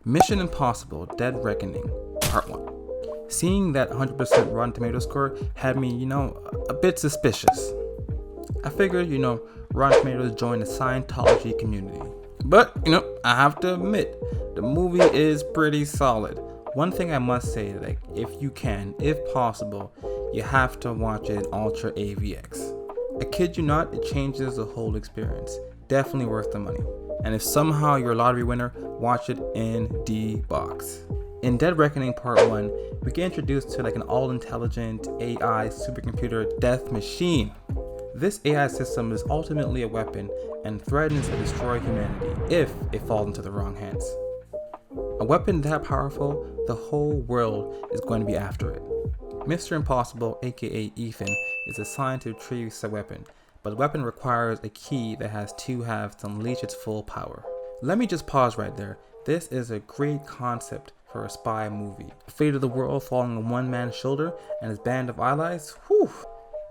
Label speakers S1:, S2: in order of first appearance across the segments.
S1: Mission Impossible Dead Reckoning Part 1. Seeing that 100% Rotten Tomatoes score had me, a bit suspicious. I figured, Rotten Tomatoes joined the Scientology community. But, I have to admit, the movie is pretty solid. One thing I must say, if you can, if possible, you have to watch it in Ultra AVX. I kid you not, it changes the whole experience. Definitely worth the money. And if somehow you're a lottery winner, watch it in D-Box. In Dead Reckoning Part 1, we get introduced to an all-intelligent AI supercomputer death machine. This AI system is ultimately a weapon and threatens to destroy humanity if it falls into the wrong hands. A weapon that powerful, the whole world is going to be after it. Mr. Impossible, aka Ethan, is assigned to retrieve said weapon, but the weapon requires a key that has two halves to unleash its full power. Let me just pause right there. This is a great concept for a spy movie. The fate of the world falling on one man's shoulder and his band of allies. Whew!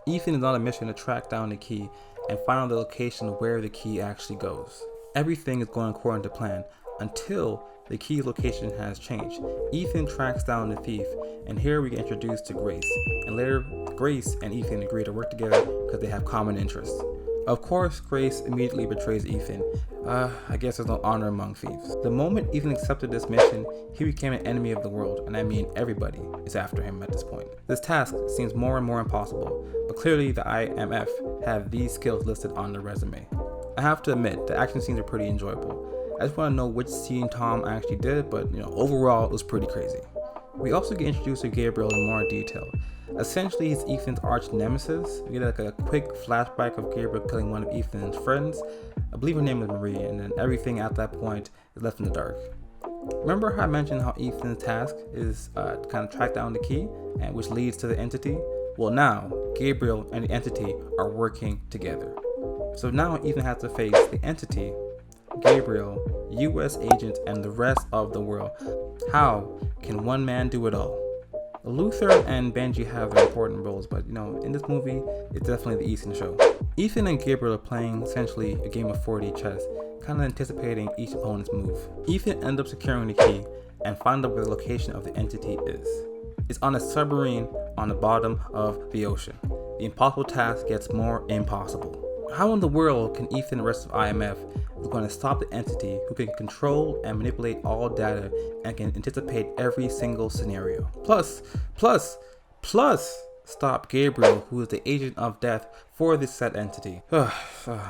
S1: Ethan is on a mission to track down the key and find out the location of where the key actually goes. Everything is going according to plan until the key's location has changed. Ethan tracks down the thief, and here we get introduced to Grace. And later, Grace and Ethan agree to work together because they have common interests. Of course, Grace immediately betrays Ethan. I guess there's no honor among thieves. The moment Ethan accepted this mission, he became an enemy of the world, and I mean everybody is after him at this point. This task seems more and more impossible, but clearly the IMF have these skills listed on their resume. I have to admit, the action scenes are pretty enjoyable. I just want to know which scene Tom actually did, but overall it was pretty crazy. We also get introduced to Gabriel in more detail. Essentially, he's Ethan's arch nemesis. We get a quick flashback of Gabriel killing one of Ethan's friends. I believe her name was Marie, and then everything at that point is left in the dark. Remember how I mentioned how Ethan's task is to kind of track down the key, and which leads to the entity? Well, now Gabriel and the entity are working together. So now Ethan has to face the entity, Gabriel, US agents, and the rest of the world. How can one man do it all? Luther and Benji have their important roles, but in this movie, it's definitely the Ethan show. Ethan and Gabriel are playing essentially a game of 4D chess, kind of anticipating each opponent's move. Ethan ends up securing the key and find out where the location of the entity is. It's on a submarine on the bottom of the ocean. The impossible task gets more impossible. How in the world can Ethan and the rest of IMF is going to stop the entity who can control and manipulate all data and can anticipate every single scenario? Plus, stop Gabriel, who is the agent of death for this said entity.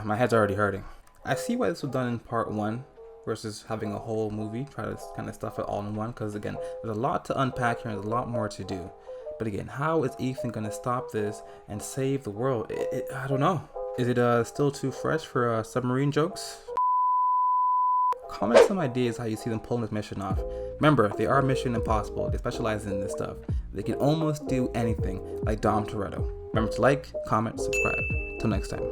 S1: My head's already hurting. I see why this was done in part 1 versus having a whole movie, try to kind of stuff it all in one, because again, there's a lot to unpack here and there's a lot more to do. But again, how is Ethan going to stop this and save the world? I don't know. Is it still too fresh for submarine jokes? Comment some ideas how you see them pulling this mission off. Remember, they are Mission Impossible. They specialize in this stuff. They can almost do anything like Dom Toretto. Remember to like, comment, subscribe. Till next time.